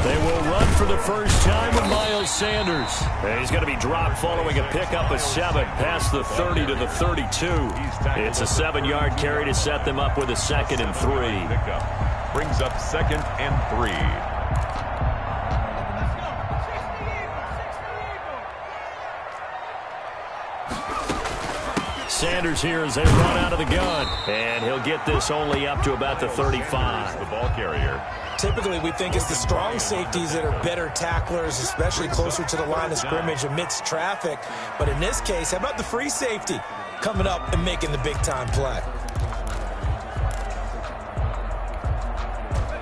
They will run for the first time with Miles Sanders. And he's going to be dropped following a pickup of 7 past the 30 to the 32. It's a 7-yard carry to set them up with a 2nd and 3. Brings up 2nd and 3. Sanders here as they run out of the gun. And he'll get this only up to about the 35. The ball carrier. Typically, we think it's the strong safeties that are better tacklers, especially closer to the line of scrimmage amidst traffic. But in this case, how about the free safety coming up and making the big-time play?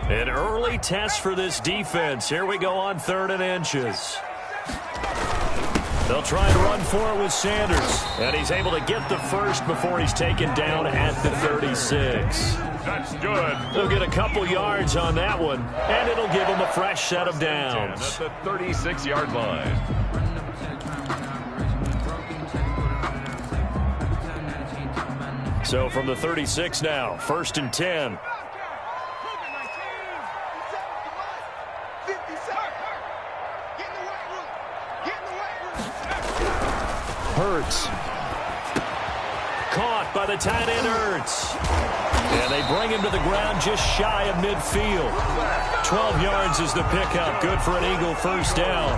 An early test for this defense. Here we go on 3rd and inches. They'll try and run for it with Sanders. And he's able to get the first before he's taken down at the 36. That's good. They'll get a couple yards on that one, and it'll give them a fresh set of downs. At the 36-yard line. So from the 36 now, 1st and 10. Hurts. Caught by the tight end Hurts. And they bring him to the ground just shy of midfield. 12 yards is the pickup. Good for an Eagle first down.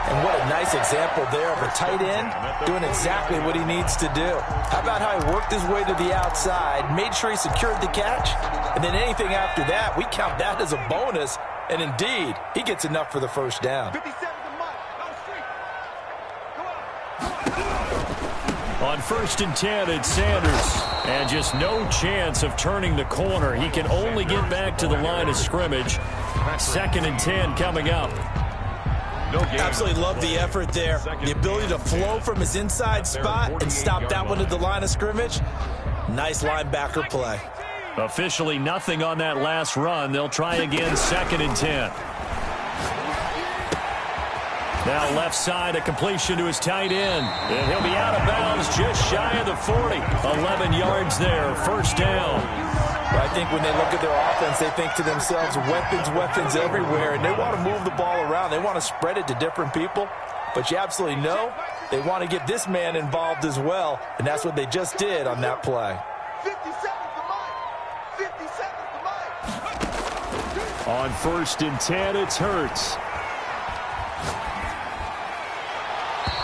And what a nice example there of a tight end doing exactly what he needs to do. How about how he worked his way to the outside, made sure he secured the catch, and then anything after that, we count that as a bonus. And indeed, he gets enough for the first down. On 1st and 10, it's Sanders. And just no chance of turning the corner. He can only get back to the line of scrimmage. 2nd and 10 coming up. Absolutely love the effort there. The ability to flow from his inside spot and stop that one at the line of scrimmage. Nice linebacker play. Officially nothing on that last run. They'll try again 2nd and 10. Now left side, a completion to his tight end. And he'll be out of bounds just shy of the 40. 11 yards there, first down. Well, I think when they look at their offense, they think to themselves, weapons everywhere. And they want to move the ball around. They want to spread it to different people. But you absolutely know they want to get this man involved as well. And that's what they just did on that play. On 1st and 10, it's Hurts.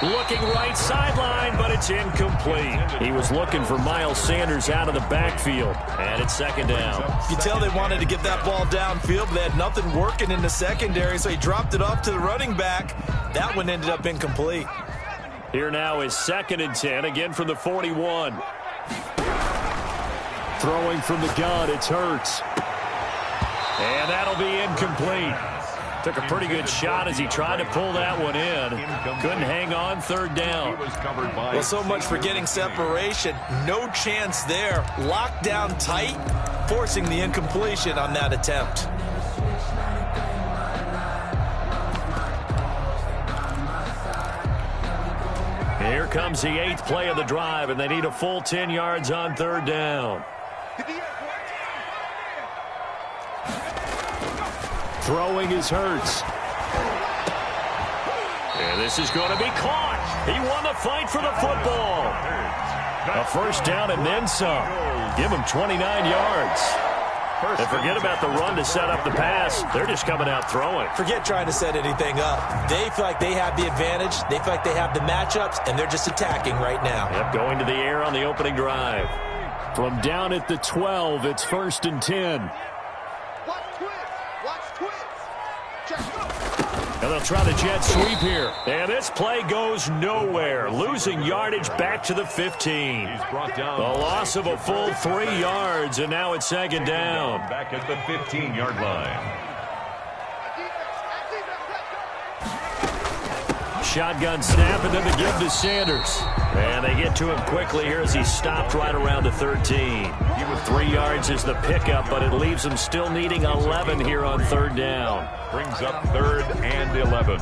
Looking right sideline, but it's incomplete. He was looking for Miles Sanders out of the backfield, and it's 2nd down. You tell they wanted to get that ball downfield, but they had nothing working in the secondary, so he dropped it off to the running back. That one ended up incomplete. Here now is 2nd and 10, again from the 41. Throwing from the gun, it's Hurts. And that'll be incomplete. Took a pretty good shot as he tried to pull that one in. Couldn't hang on, 3rd down. Well, so much for getting separation. No chance there. Locked down tight, forcing the incompletion on that attempt. Here comes the 8th play of the drive, and they need a full 10 yards on 3rd down. Throwing is Hurts. And this is going to be caught. He won the fight for the football. A first down and then some. Give him 29 yards. And forget about the run to set up the pass. They're just coming out throwing. Forget trying to set anything up. They feel like they have the advantage. They feel like they have the matchups, and they're just attacking right now. Yep, going to the air on the opening drive. From down at the 12, it's 1st and 10. And they'll try the jet sweep here. And this play goes nowhere. Losing yardage back to the 15. The loss of a full 3 yards, and now it's 2nd down. Back at the 15-yard line. Shotgun snap, and then the give to Sanders. And they get to him quickly here as he stopped right around the 13. 3 yards is the pickup, but it leaves him still needing 11 here on 3rd down. Brings up 3rd and 11.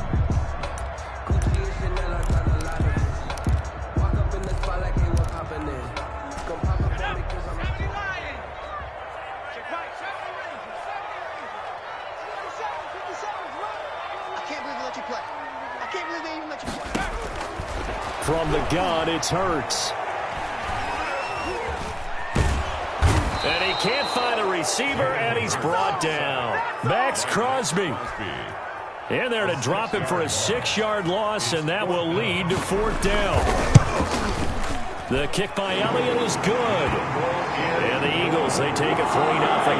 From the gun, it's Hurts. And he can't find a receiver, and he's brought down. Max Crosby. In there to drop him for a 6-yard loss, and that will lead to 4th down. The kick by Elliott is good. And the Eagles, they take a 3-0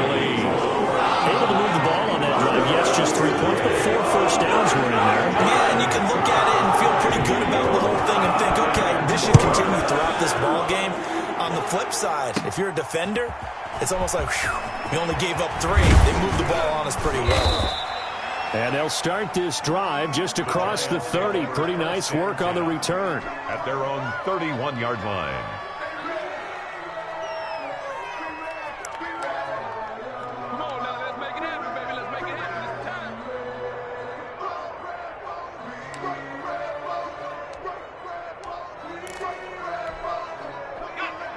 lead. Able to move the ball on that drive. Yes, just 3 points, but 4 first downs were in there. Yeah, and you can look at it and feel pretty good about the whole thing and think, okay, this should continue throughout this ball game. On the flip side, if you're a defender, it's almost like, whew, we only gave up 3. They moved the ball on us pretty well. And they'll start this drive just across the 30. Pretty nice work on the return. At their own 31-yard line. Come on now, let's make it happen, baby. Let's make it happen. It's time.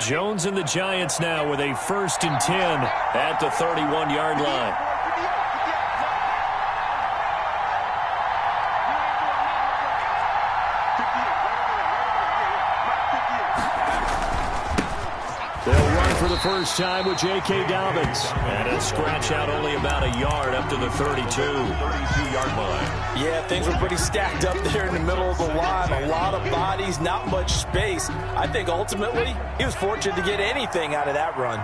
Jones and the Giants now with a 1st and 10 at the 31-yard line. For the first time with J.K. Dobbins. And a scratch out only about a yard up to the 32-yard line. Yeah, things were pretty stacked up there in the middle of the line. A lot of bodies, not much space. I think ultimately he was fortunate to get anything out of that run.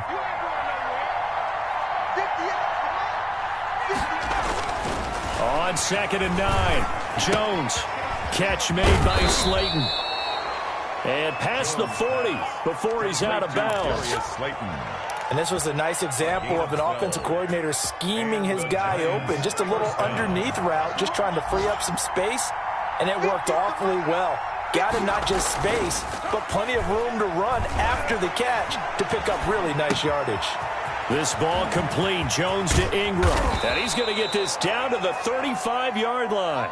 On 2nd and 9, Jones. Catch made by Slayton. And past the 40 before he's out of bounds. And this was a nice example of an offensive coordinator scheming his guy open. Just a little underneath route, just trying to free up some space. And it worked awfully well. Got him not just space, but plenty of room to run after the catch to pick up really nice yardage. This ball complete. Jones to Ingram. And he's going to get this down to the 35-yard line.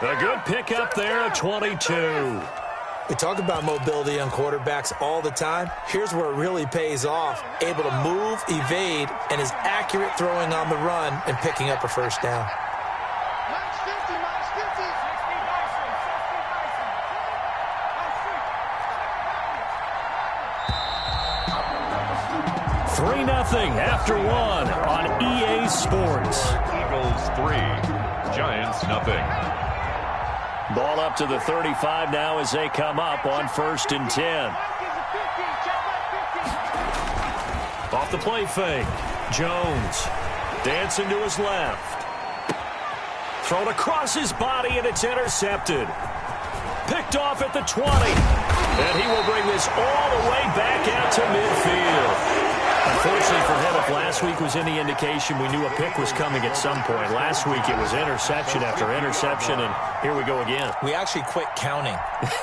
A good pickup there at 22. We talk about mobility on quarterbacks all the time. Here's where it really pays off. Able to move, evade, and is accurate throwing on the run and picking up a first down. Max 50, Max 3-0 after 1 on EA Sports. Eagles 3, Giants nothing. Ball up to the 35 now as they come up on 1st and 10. Off the play fake. Jones dancing to his left. Thrown across his body, and it's intercepted. Picked off at the 20. And he will bring this all the way back out to midfield. Unfortunately for him, if last week was any indication, we knew a pick was coming at some point. Last week it was interception after interception, and here we go again. We actually quit counting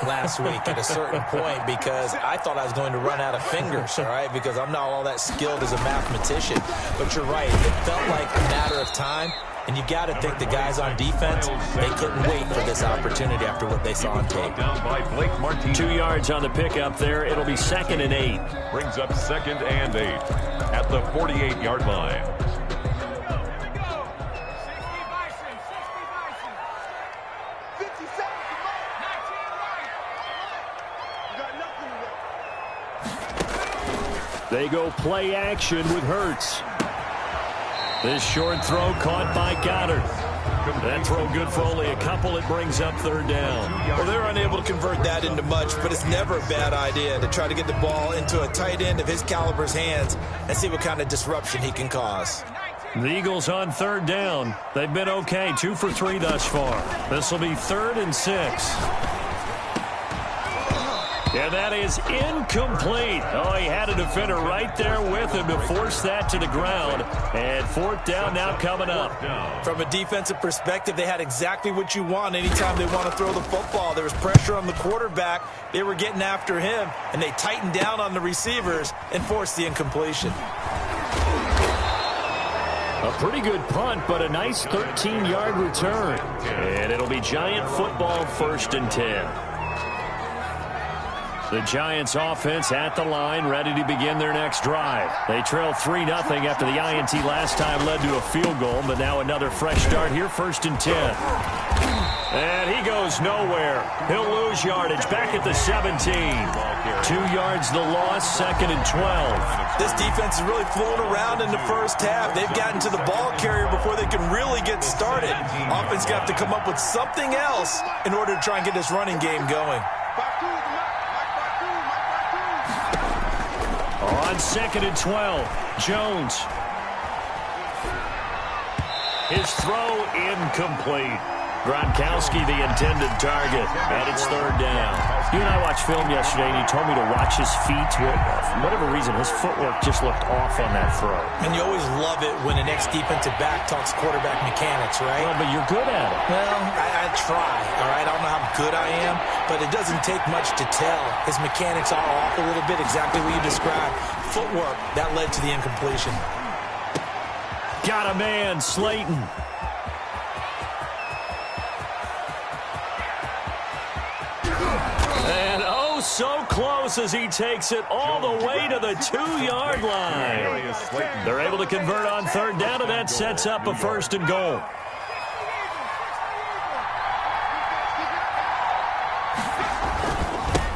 last week at a certain point because I thought I was going to run out of fingers, all right, because I'm not all that skilled as a mathematician. But you're right. It felt like a matter of time. And you got to think the guys on defense, they couldn't wait for this opportunity after what they saw on tape. Down by Blake Martinez. 2 yards on the pickup there. It'll be 2nd and 8. Brings up 2nd and 8 at the 48-yard line. They go play action with Hurts. This short throw caught by Goddard. That throw good for only a couple. It brings up 3rd down. Well, they're unable to convert that into much, but it's never a bad idea to try to get the ball into a tight end of his caliber's hands and see what kind of disruption he can cause. The Eagles on 3rd down. They've been okay, 2 for 3 thus far. This will be 3rd and 6. And that is incomplete. Oh, he had a defender right there with him to force that to the ground. And 4th down now coming up. From a defensive perspective, they had exactly what you want anytime they want to throw the football. There was pressure on the quarterback. They were getting after him, and they tightened down on the receivers and forced the incompletion. A pretty good punt, but a nice 13-yard return. And it'll be Giant football 1st and 10. The Giants offense at the line, ready to begin their next drive. They trail 3-0 after the INT last time led to a field goal, but now another fresh start here, 1st and 10. And he goes nowhere. He'll lose yardage back at the 17. 2 yards the loss, 2nd and 12. This defense is really flown around in the first half. They've gotten to the ball carrier before they can really get started. Offense got to come up with something else in order to try and get this running game going. On 2nd and 12, Jones. His throw incomplete. Gronkowski, the intended target, and it's 3rd down. You and I watched film yesterday, and you told me to watch his feet. For whatever reason, his footwork just looked off on that throw. And you always love it when an ex-defensive back talks quarterback mechanics, right? Well, but you're good at it. Well, I try, all right? I don't know how good I am, but it doesn't take much to tell. His mechanics are off a little bit, exactly what you described. Footwork, that led to the incompletion. Got a man, Slayton. And oh, so close as he takes it all the way to the 2-yard line. They're able to convert on 3rd down, and that sets up a 1st and goal.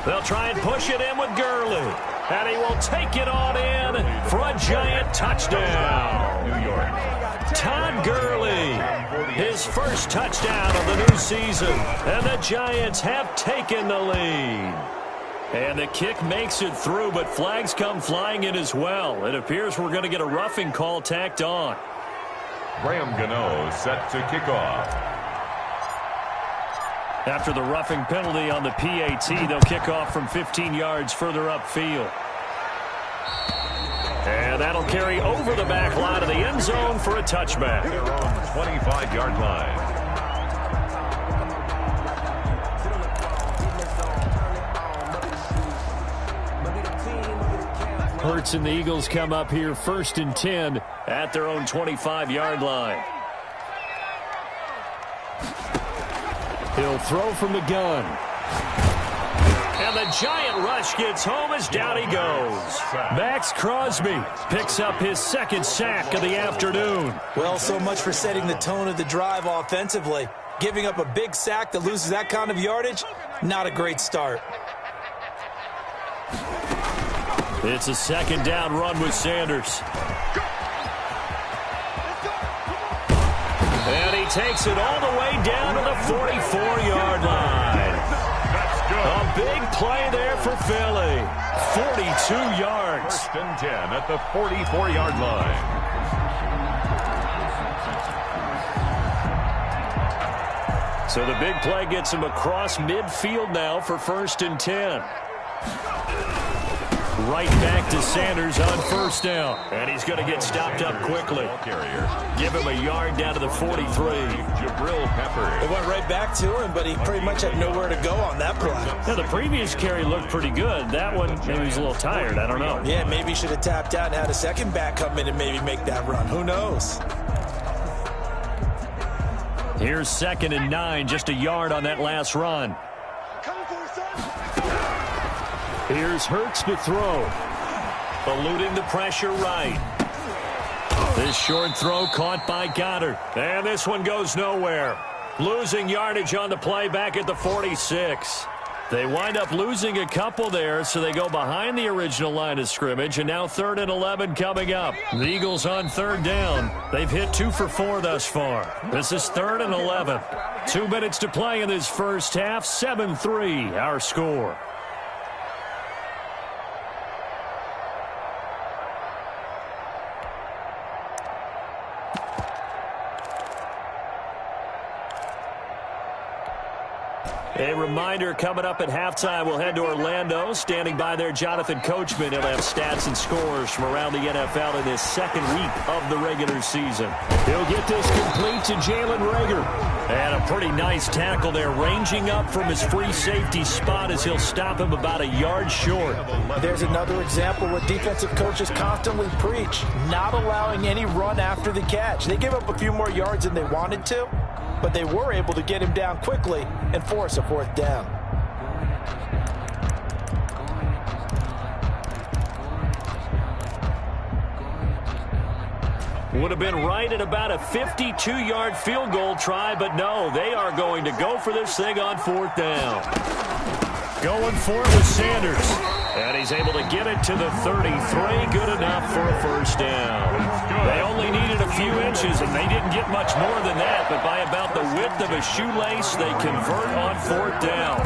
They'll try and push it in with Gurley. And he will take it on in for a Giant touchdown. New York. Todd Gurley, his first touchdown of the new season. And the Giants have taken the lead. And the kick makes it through, but flags come flying in as well. It appears we're going to get a roughing call tacked on. Graham Gano set to kick off. After the roughing penalty on the PAT, they'll kick off from 15 yards further upfield. And that'll carry over the back line of the end zone for a touchback. They're on the 25-yard line. Hurts and the Eagles come up here 1st and 10 at their own 25-yard line. He'll throw from the gun. And the Giant rush gets home as down he goes. Max Crosby picks up his 2nd sack of the afternoon. Well, so much for setting the tone of the drive offensively. Giving up a big sack that loses that kind of yardage, not a great start. It's a 2nd down run with Sanders. And he takes it all the way down to the 44-yard line. A big play there for Philly. 42 yards. 1st and 10 at the 44-yard line. So the big play gets him across midfield now for 1st and 10. Right back to Sanders on 1st down. And he's going to get stopped up quickly. Give him a yard down to the 43. Jabril Pepper. It went right back to him, but he pretty much had nowhere to go on that play. Now, the previous carry looked pretty good. That one, maybe he was a little tired. I don't know. Yeah, maybe he should have tapped out and had a second back come in and maybe make that run. Who knows? Here's 2nd and 9, just a yard on that last run. Here's Hurts to throw. Eluding the pressure right. This short throw caught by Goddard. And this one goes nowhere. Losing yardage on the play back at the 46. They wind up losing a couple there, so they go behind the original line of scrimmage, and now 3rd and 11 coming up. The Eagles on 3rd down. They've hit 2 for 4 thus far. This is 3rd and 11. 2 minutes to play in this first half. 7-3 our score. A reminder, coming up at halftime, we'll head to Orlando. Standing by there, Jonathan Coachman. He'll have stats and scores from around the NFL in this 2nd week of the regular season. He'll get this complete to Jalen Reagor. And a pretty nice tackle there, ranging up from his free safety spot as he'll stop him about a yard short. There's another example where defensive coaches constantly preach, not allowing any run after the catch. They give up a few more yards than they wanted to, but they were able to get him down quickly and force a 4th down. Would have been right at about a 52-yard field goal try, but no, they are going to go for this thing on 4th down. Going for it with Sanders. And he's able to get it to the 33. Good enough for a 1st down. They only needed a few inches, and they didn't get much more than that, but by about the width of a shoelace, they convert on 4th down.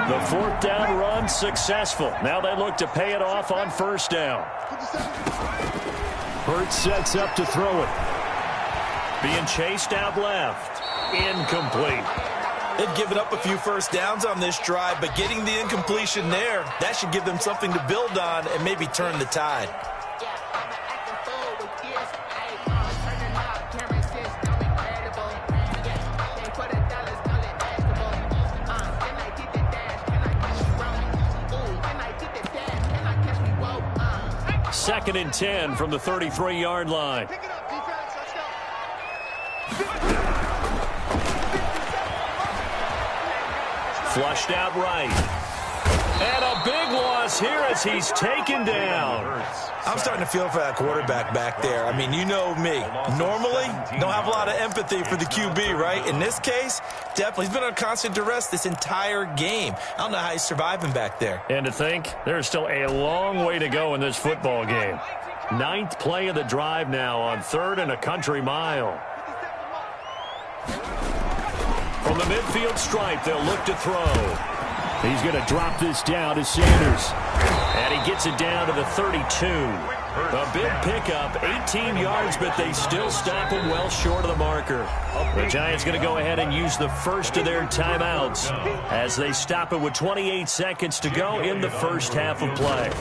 The 4th down run successful. Now they look to pay it off on 1st down. Hurts sets up to throw it. Being chased out left. Incomplete. They've given up a few 1st downs on this drive, but getting the incompletion there, that should give them something to build on and maybe turn the tide. Second and 10 from the 33-yard line. Flushed out right. And a big loss here as he's taken down. I'm starting to feel for that quarterback back there. I mean, you know me. Normally, don't have a lot of empathy for the QB, right? In this case, definitely. He's been on constant duress this entire game. I don't know how he's surviving back there. And to think, there's still a long way to go in this football game. 9th play of the drive now on 3rd and a country mile. From the midfield stripe, they'll look to throw. He's going to drop this down to Sanders. And he gets it down to the 32. A big pickup, 18 yards, but they still stop him well short of the marker. The Giants going to go ahead and use the first of their timeouts as they stop it with 28 seconds to go in the first half of play. A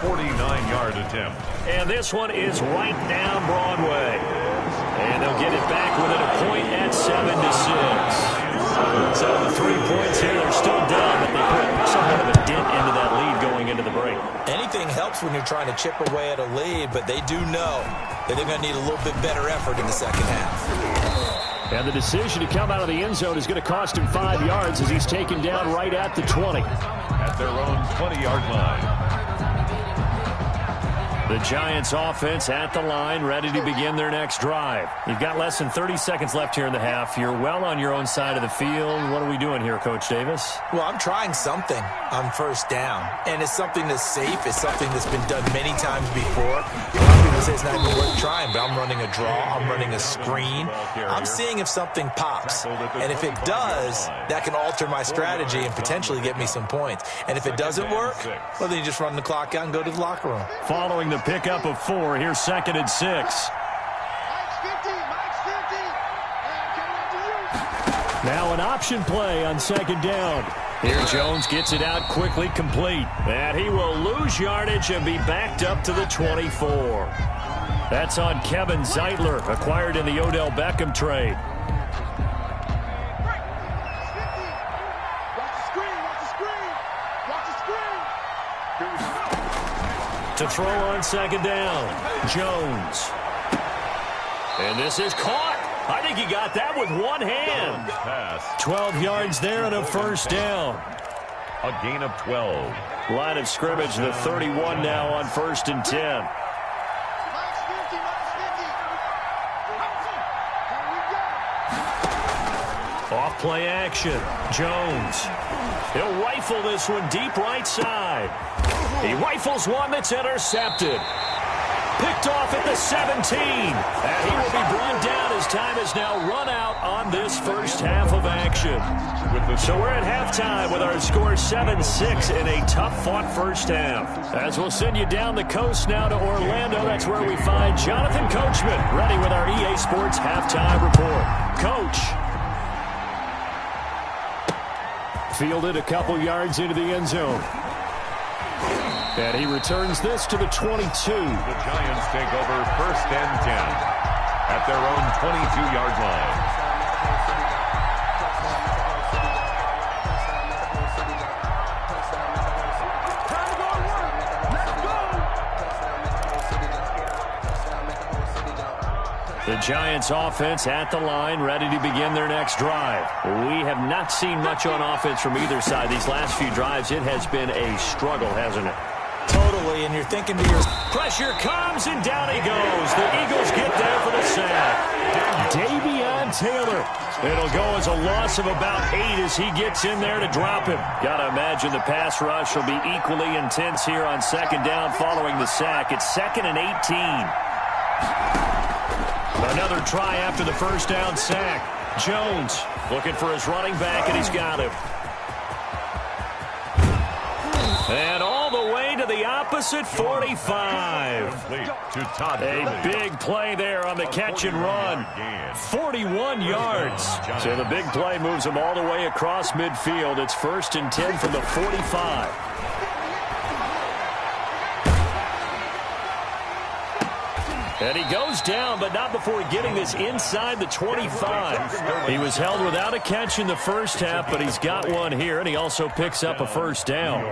49-yard attempt. And this one is right down Broadway. And they'll get it back within a point at 7-6. So the 3 points here, they're still down, but they put somewhat of a dent into that lead going into the break. Anything helps when you're trying to chip away at a lead, but they do know that they're going to need a little bit better effort in the second half. And the decision to come out of the end zone is going to cost him 5 yards as he's taken down right at the 20. At their own 20-yard line. The Giants offense at the line, ready to begin their next drive. You've got less than 30 seconds left here in the half. You're well on your own side of the field. What are we doing here, Coach Davis? Well, I'm trying something on 1st down, and it's something that's safe. It's something that's been done many times before. A lot of people say it's not even worth trying, but I'm running a draw. I'm running a screen. I'm seeing if something pops, and if it does, that can alter my strategy and potentially get me some points. And if it doesn't work, well, then you just run the clock out and go to the locker room. Following the pickup of 4, here's 2nd and 6. Now an option play on 2nd down. Here Jones gets it out quickly, complete. And he will lose yardage and be backed up to the 24. That's on Kevin Zeitler, acquired in the Odell Beckham trade. To throw on 2nd down, Jones. And this is caught. I think he got that with one hand. 12 yards there and a 1st down. A gain of 12. Line of scrimmage, the 31 now on 1st and 10. Off play action, Jones. He'll rifle this one deep right side. He rifles one that's intercepted. Picked off at the 17. And he will be brought down as time is now run out on this first half of action. So we're at halftime with our score 7-6 in a tough-fought first half. As we'll send you down the coast now to Orlando, that's where we find Jonathan Coachman ready with our EA Sports halftime report. Coach. Fielded a couple yards into the end zone. And he returns this to the 22. The Giants take over 1st and 10 at their own 22-yard line. The Giants offense at the line, ready to begin their next drive. We have not seen much on offense from either side. These last few drives, it has been a struggle, hasn't it? Totally, and you're thinking to yourself, pressure comes, and down he goes. The Eagles get there for the sack. Davion Taylor. It'll go as a loss of about 8 as he gets in there to drop him. Got to imagine the pass rush will be equally intense here on second down following the sack. It's 2nd and 18. Another try after the first down sack. Jones looking for his running back, and he's got him. And all the way to the opposite 45. A big play there on the catch and run. 41 yards. So the big play moves him all the way across midfield. It's 1st and 10 from the 45. And he goes down, but not before getting this inside the 25. He was held without a catch in the first half, but he's got one here, and he also picks up a first down.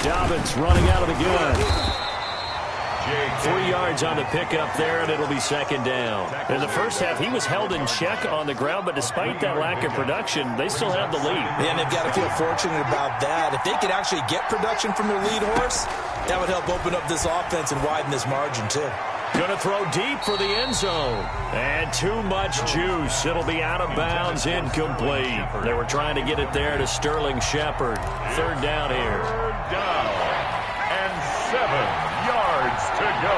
Dobbins running out of the gun. 3 yards on the pickup there, and it'll be 2nd down. In the first half, he was held in check on the ground, but despite that lack of production, they still have the lead. And they've got to feel fortunate about that. If they could actually get production from their lead horse, that would help open up this offense and widen this margin, too. Going to throw deep for the end zone. And too much juice. It'll be out of bounds, incomplete. They were trying to get it there to Sterling Shepard. 3rd down here. 3rd down and 7 yards to go.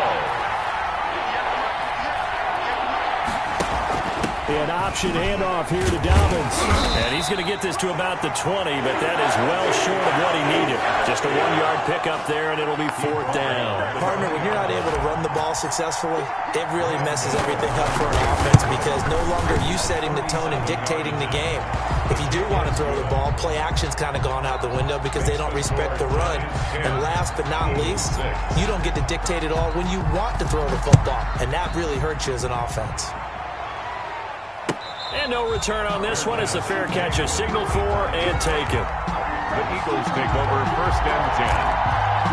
An option handoff here to Dobbins. And he's going to get this to about the 20, but that is well short of what he needed. Just a 1-yard pickup there, and it'll be 4th down. Partner, when you're not able to run the ball successfully, it really messes everything up for an offense because no longer are you setting the tone and dictating the game. If you do want to throw the ball, play action's kind of gone out the window because they don't respect the run. And last but not least, you don't get to dictate it all when you want to throw the football. And that really hurts you as an offense. And no return on this one. It's a fair catch, a signal for, and taken. The Eagles take over 1st and 10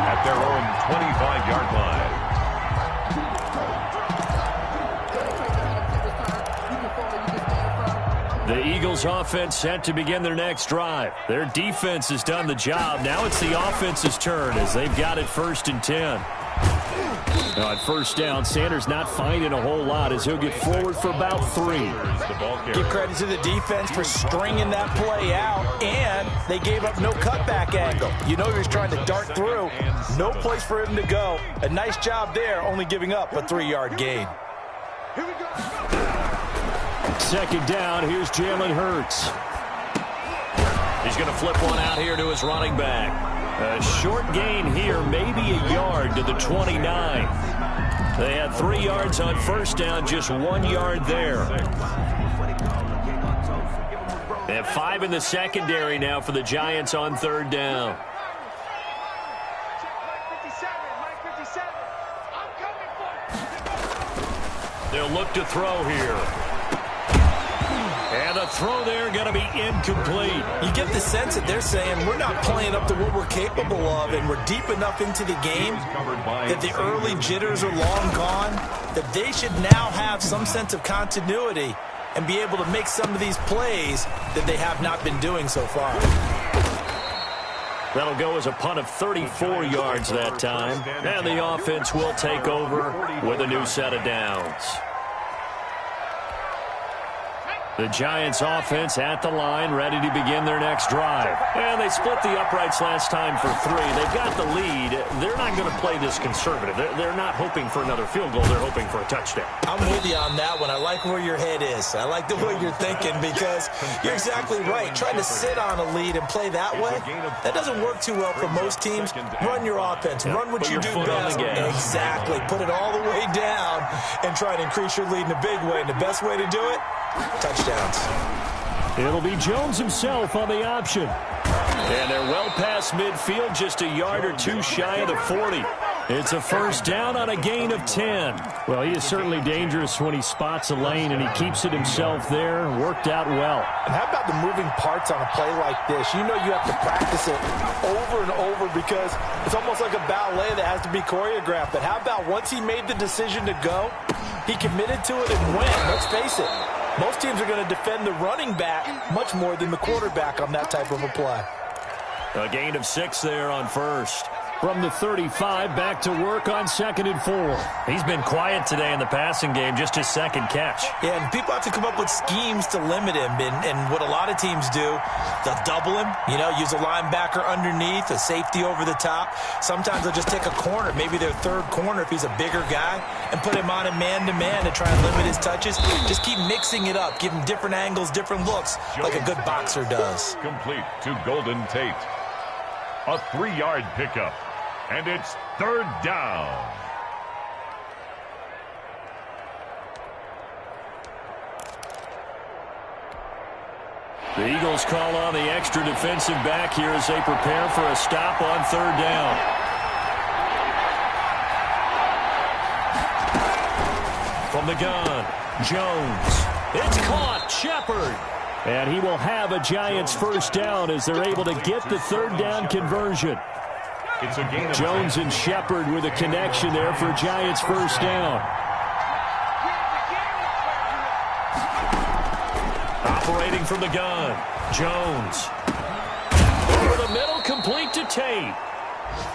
at their own 25-yard line. The Eagles offense set to begin their next drive. Their defense has done the job. Now it's the offense's turn as they've got it 1st and 10. Now at 1st down, Sanders not finding a whole lot as he'll get forward for about 3. Give credit to the defense for stringing that play out, and they gave up no cutback angle. You know he was trying to dart through. No place for him to go. A nice job there, only giving up a 3-yard gain. 2nd down, here's Jalen Hurts. He's going to flip one out here to his running back. A short gain here, maybe a yard to the 29. They had 3 yards on 1st down, just 1 yard there. They have 5 in the secondary now for the Giants on 3rd down. They'll look to throw here. And the throw there going to be incomplete. You get the sense that they're saying we're not playing up to what we're capable of, and we're deep enough into the game that the early jitters are long gone, that they should now have some sense of continuity and be able to make some of these plays that they have not been doing so far. That'll go as a punt of 34 yards that time. And the offense will take over with a new set of downs. The Giants offense at the line, ready to begin their next drive. And they split the uprights last time for 3. They've got the lead. They're not going to play this conservative. They're not hoping for another field goal. They're hoping for a touchdown. I'm with you on that one. I like where your head is. I like the way you're thinking because you're exactly right. Trying to sit on a lead and play that way, that doesn't work too well for most teams. Run your offense. Run what you do best. Exactly. Put it all the way down and try to increase your lead in a big way. And the best way to do it, touchdowns. It'll be Jones himself on the option. And they're well past midfield, just a yard or 2 shy of the 40. It's a 1st down on a gain of 10. Well, he is certainly dangerous when he spots a lane, and he keeps it himself there. Worked out well. And how about the moving parts on a play like this? You know you have to practice it over and over because it's almost like a ballet that has to be choreographed. But how about once he made the decision to go, he committed to it and went. Let's face it. Most teams are going to defend the running back much more than the quarterback on that type of a play. A gain of 6 there on first. From the 35, back to work on 2nd and 4. He's been quiet today in the passing game, just his second catch. Yeah, and people have to come up with schemes to limit him. And what a lot of teams do, they'll double him, use a linebacker underneath, a safety over the top. Sometimes they'll just take a corner, maybe their third corner if he's a bigger guy, and put him on a man-to-man to try and limit his touches. Just keep mixing it up, give him different angles, different looks, like a good boxer does. Complete to Golden Tate. A 3-yard pickup. And it's 3rd down. The Eagles call on the extra defensive back here as they prepare for a stop on 3rd down. From the gun, Jones. It's caught, Shepard. And he will have a Giants first down as they're able to get the 3rd down conversion. It's a gain of Jones and Shepard with a connection there for Giants first down. Operating from the gun, Jones. Over the middle, complete to Tate.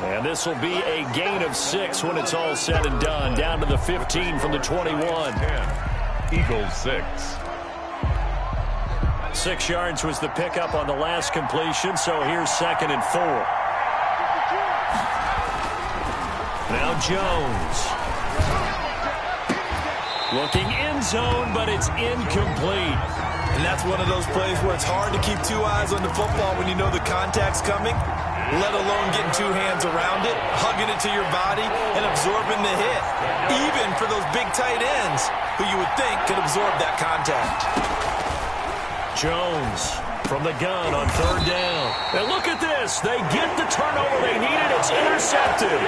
And this will be a gain of 6 when it's all said and done. Down to the 15 from the 21. 10. Eagles 6. 6 yards was the pickup on the last completion, so here's 2nd and 4. Now Jones. Looking end zone, but it's incomplete. And that's one of those plays where it's hard to keep 2 eyes on the football when you know the contact's coming, let alone getting 2 hands around it, hugging it to your body, and absorbing the hit. Even for those big tight ends, who you would think could absorb that contact. Jones from the gun on 3rd down. And look at this. They get the turnover they needed. It's intercepted.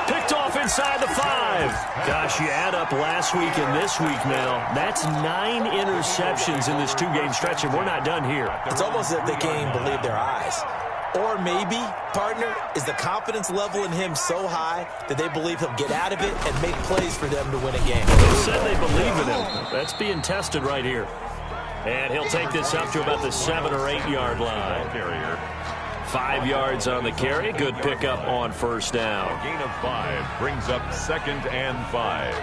Picked off inside the 5. Gosh, you add up last week and this week now. That's 9 interceptions in this 2-game stretch, and we're not done here. It's almost as if they can't even believe their eyes. Or maybe, partner, is the confidence level in him so high that they believe he'll get out of it and make plays for them to win a game. They said they believe in him. That's being tested right here. And he'll take this up to about the 7 or 8 yard line. 5 yards on the carry. Good pickup on first down. A gain of 5 brings up 2nd and 5.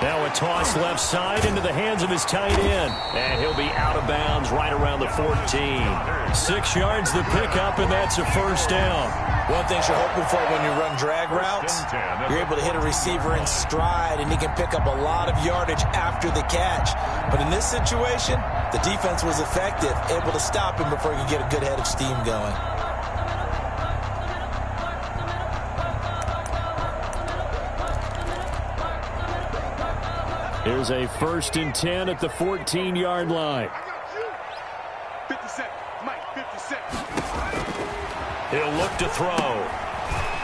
Now a toss left side into the hands of his tight end. And he'll be out of bounds right around the 14. 6 yards the pickup, and that's a first down. One thing you're hoping for when you run drag routes, you're able to hit a receiver in stride, and he can pick up a lot of yardage after the catch. But in this situation, the defense was effective, able to stop him before he could get a good head of steam going. Here's a 1st and 10 at the 14-yard line. 57, Mike, 57. He'll look to throw.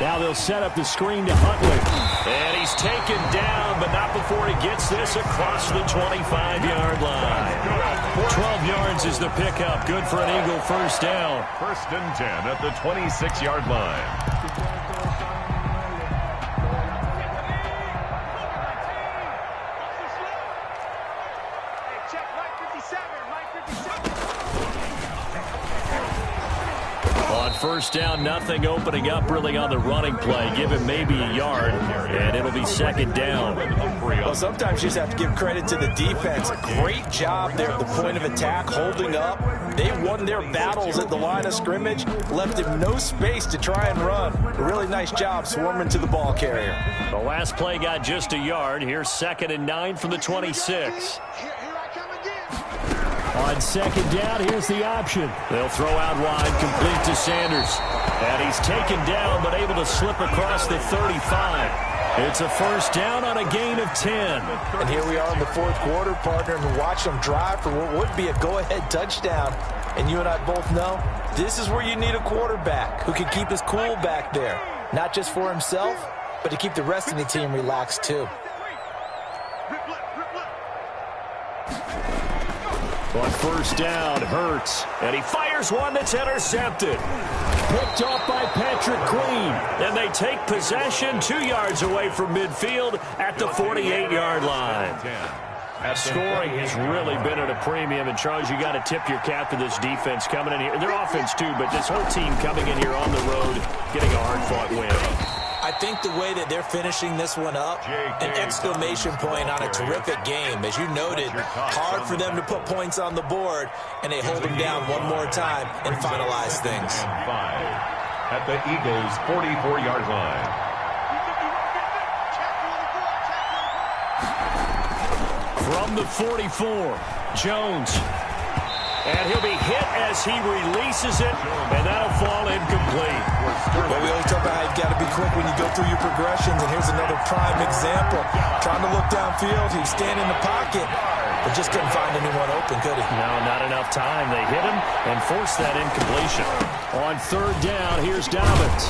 Now they'll set up the screen to Huntley. And he's taken down, but not before he gets this across the 25-yard line. 12 yards is the pickup. Good for an Eagle first down. 1st and 10 at the 26-yard line. First down, nothing opening up really on the running play. Give him maybe a yard, and it'll be 2nd down. Well, sometimes you just have to give credit to the defense. Great job there at the point of attack, holding up. They won their battles at the line of scrimmage, left him no space to try and run. A really nice job swarming to the ball carrier. The last play got just a yard. Here's 2nd and 9 from the 26. On 2nd down, here's the option. They'll throw out wide, complete to Sanders. And he's taken down, but able to slip across the 35. It's a first down on a gain of 10. And here we are in the 4th quarter, partner, and watch them drive for what would be a go-ahead touchdown. And you and I both know this is where you need a quarterback who can keep his cool back there. Not just for himself, but to keep the rest of the team relaxed, too. On first down, Hurts. And he fires one that's intercepted. Picked off by Patrick Queen. And they take possession 2 yards away from midfield at the 48-yard line. Scoring has really been at a premium. And, Charles, you got to tip your cap to this defense coming in here. Their offense, too, but this whole team coming in here on the road, getting a hard-fought win. I think the way that they're finishing this one up, an exclamation point on a terrific game. As you noted, hard for them to put points on the board, and they hold them down one more time and finalize things. At the Eagles' 44-yard line. From the 44, Jones. And he'll be hit as he releases it, and that'll fall incomplete. Well, we always talk about how you've got to be quick when you go through your progressions, and here's another prime example. Trying to look downfield, he was standing in the pocket, but just couldn't find anyone open, could he? No, not enough time. They hit him and forced that incompletion. On third down, here's Dobbins.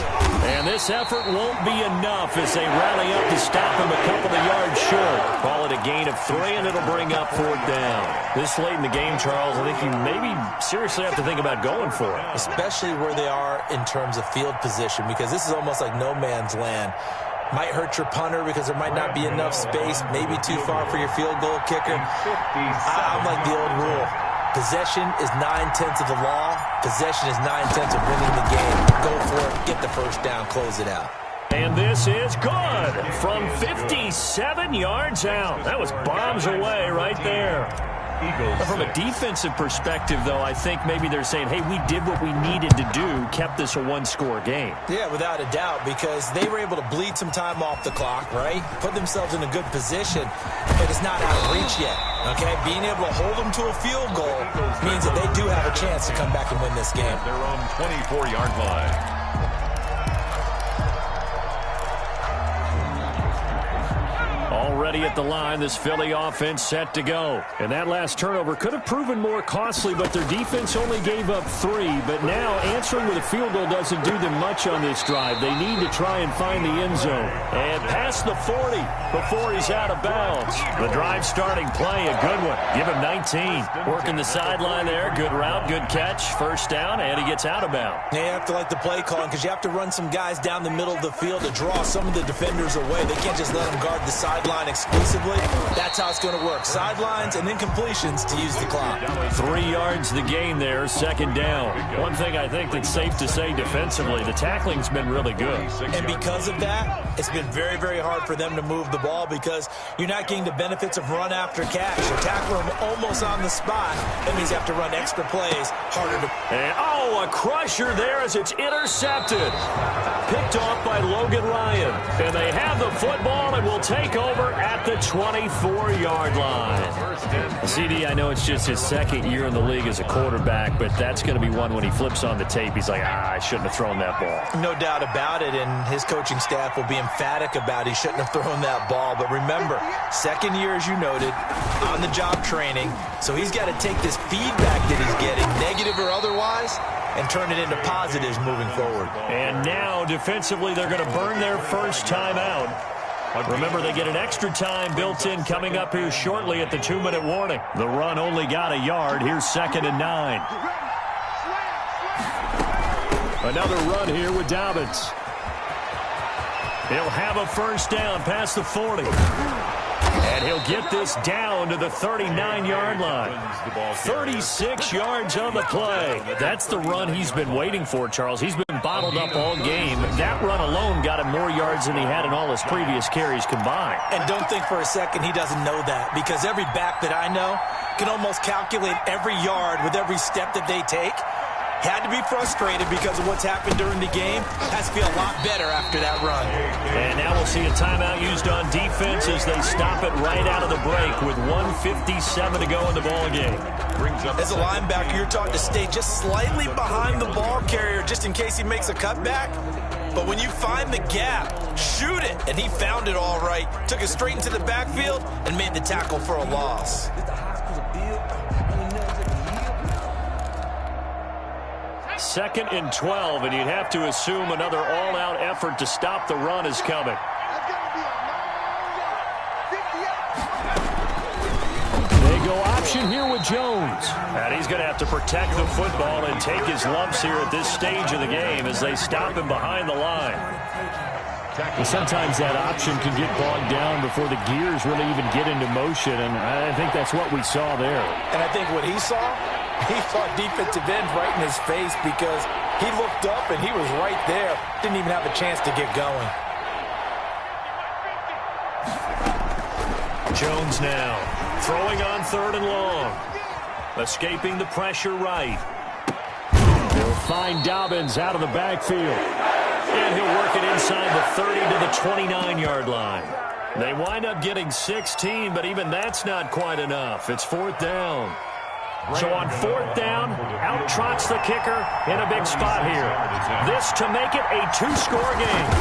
And this effort won't be enough as they rally up to stop him a couple of yards short. Call it a gain of 3, and it'll bring up fourth down. This late in the game, Charles, I think you maybe seriously have to think about going for it. Especially where they are in terms of field position, because this is almost like no man's land. Might hurt your punter because there might not be enough space, maybe too far for your field goal kicker. I'm like the old rule. Possession is 9/10 of the law. Possession is 9/10 of winning the game. Go for it, get the first down, close it out. And this is good from 57 yards out. That was bombs away right there. From a defensive perspective, though, I think maybe they're saying, hey, we did what we needed to do, kept this a one-score game. Yeah, without a doubt, because they were able to bleed some time off the clock, right? Put themselves in a good position, but it's not out of reach yet, okay? Being able to hold them to a field goal means that they do have a chance to come back and win this game. Their own 24-yard line. Already at the line, this Philly offense set to go. And that last turnover could have proven more costly, but their defense only gave up 3. But now answering with a field goal doesn't do them much on this drive. They need to try and find the end zone. And past the 40 before he's out of bounds. The drive starting play, a good one. Give him 19. Working the sideline there. Good route, good catch. First down, and he gets out of bounds. You have to like the play calling because you have to run some guys down the middle of the field to draw some of the defenders away. They can't just let them guard the sideline exclusively. That's how it's going to work. Sidelines and then completions to use the clock. 3 yards the gain there, second down. One thing I think that's safe to say defensively, the tackling's been really good. And because of that, it's been very, very hard for them to move the ball because you're not getting the benefits of run after catch. You tackle them almost on the spot. That means you have to run extra plays, harder to... And, a crusher there as it's intercepted. Picked off by Logan Ryan. And they have the football and will take over at the 24-yard line. CD, I know it's just his second year in the league as a quarterback, but that's going to be one when he flips on the tape. He's like, I shouldn't have thrown that ball. No doubt about it, and his coaching staff will be emphatic about he shouldn't have thrown that ball. But remember, second year, as you noted, on-the-job training, so he's got to take this feedback that he's getting, negative or otherwise, and turn it into positives moving forward. And now, defensively, they're going to burn their first time out. Remember, they get an extra time built in coming up here shortly at the 2-minute warning. The run only got a yard. Here's 2nd and 9. Another run here with Dobbins. He'll have a first down past the 40. And he'll get this down to the 39-yard line. 36 yards on the play. That's the run he's been waiting for, Charles. He's been bottled up all game. That run alone got him more yards than he had in all his previous carries combined. And don't think for a second he doesn't know that, because every back that I know can almost calculate every yard with every step that they take. Had to be frustrated because of what's happened during the game. Has to feel a lot better after that run. And now we'll see a timeout used on defense as they stop it right out of the break with 1:57 to go in the ball game. As a linebacker, you're taught to stay just slightly behind the ball carrier just in case he makes a cutback. But when you find the gap, shoot it. And he found it all right. Took it straight into the backfield and made the tackle for a loss. Second and 12, and you'd have to assume another all-out effort to stop the run is coming. They go option here with Jones. Jones. And he's going to have to protect the football and take his lumps here at this stage of the game as they stop him behind the line. Well, sometimes that option can get bogged down before the gears really even get into motion, and I think that's what we saw there. And I think what he saw defensive end right in his face because he looked up and he was right there. Didn't even have a chance to get going. Jones now throwing on 3rd and long. Escaping the pressure right. They'll find Dobbins out of the backfield. And he'll work it inside the 30 to the 29-yard line. They wind up getting 16, but even that's not quite enough. It's 4th down. So on 4th down, out trots the kicker in a big spot here. This to make it a 2-score game.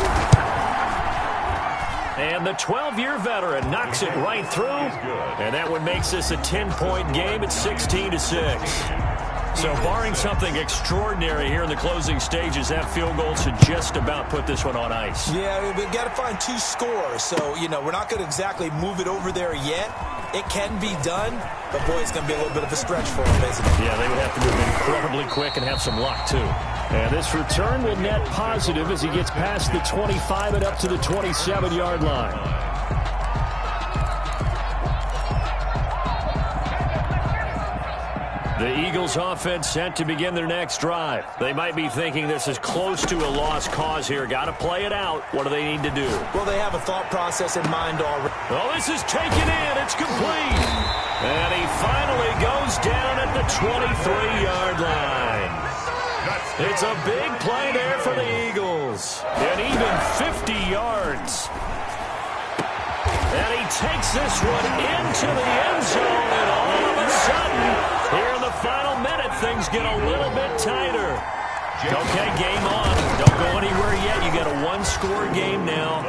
And the 12-year veteran knocks it right through. And that one makes this a 10-point game at 16-6. So barring something extraordinary here in the closing stages, that field goal should just about put this one on ice. Yeah, we've got to find 2 scores. So, we're not going to exactly move it over there yet. It can be done, but, boy, it's going to be a little bit of a stretch for them, isn't it? Yeah, they would have to move incredibly quick and have some luck, too. And this return will net positive as he gets past the 25 and up to the 27-yard line. The Eagles offense set to begin their next drive. They might be thinking this is close to a lost cause here. Got to play it out. What do they need to do? Well, they have a thought process in mind already. Oh, this is taken in. It's complete. And he finally goes down at the 23-yard line. It's a big play there for the Eagles. And even 50 yards. And he takes this one into the end zone. And all of a sudden, here in the final minute, things get a little bit tighter. Okay, game on. Don't go anywhere yet. You got a 1-score game now.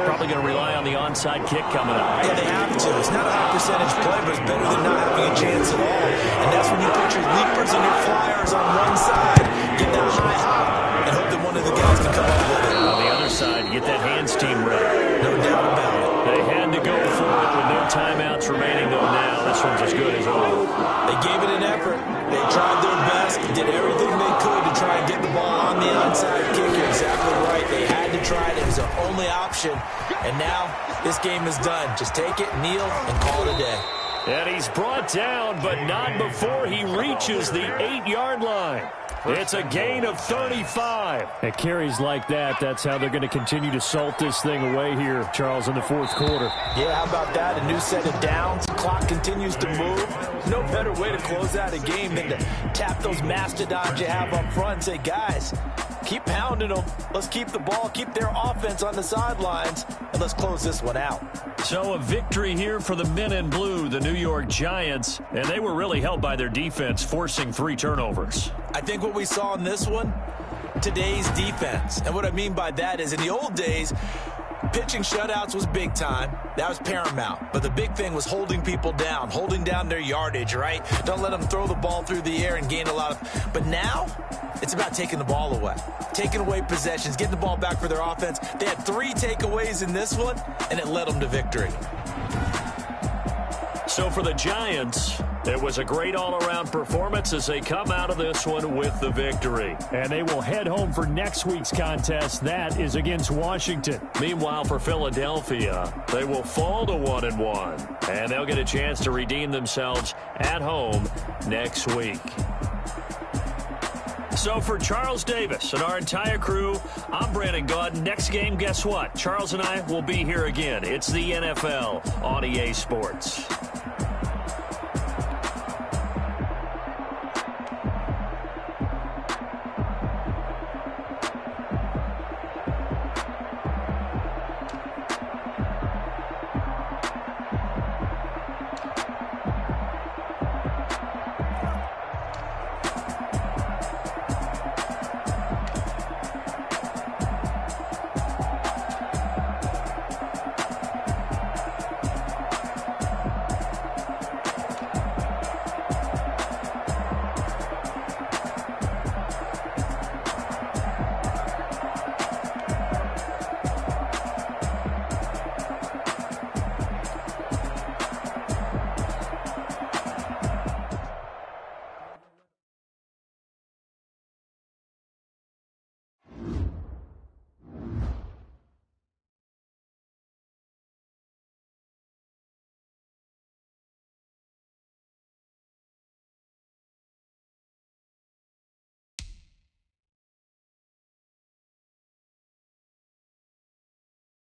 Probably going to rely on the onside kick coming up. Yeah, they have to. It's not a high percentage play, but it's better than not having a chance at all. And that's when you put your leapers and your flyers on one side, get that high hop, and hope that one of the guys can come up with it. On the other side, you get that hands team ready. No doubt about it. They had to go for it with no timeouts remaining, though now this one's as good as all. They gave it an effort. They tried their best, did everything they could to try and get the ball on the onside kick. You're exactly right. They had to try it. It was their only option. And now this game is done. Just take it, kneel, and call it a day. And he's brought down, but not before he reaches the 8-yard line. It's a gain of 35. At carries like that, that's how they're going to continue to salt this thing away here, Charles, in the 4th quarter. Yeah, how about that? A new set of downs. Clock continues to move. No better way to close out a game than to tap those mastodons you have up front and say, guys, keep pounding them. Let's keep the ball, keep their offense on the sidelines, and let's close this one out. So a victory here for the men in blue, the New York Giants, and they were really helped by their defense, forcing 3 turnovers. I think what we saw in this one, today's defense. And what I mean by that is in the old days, pitching shutouts was big time. That was paramount. But the big thing was holding people down, holding down their yardage, right? Don't let them throw the ball through the air and gain a lot of... But now, it's about taking the ball away. Taking away possessions, getting the ball back for their offense. They had 3 takeaways in this one, and it led them to victory. So for the Giants, it was a great all-around performance as they come out of this one with the victory. And they will head home for next week's contest. That is against Washington. Meanwhile, for Philadelphia, they will fall to 1-1. And they'll get a chance to redeem themselves at home next week. So for Charles Davis and our entire crew, I'm Brandon Gaudin. Next game, guess what? Charles and I will be here again. It's the NFL on EA Sports.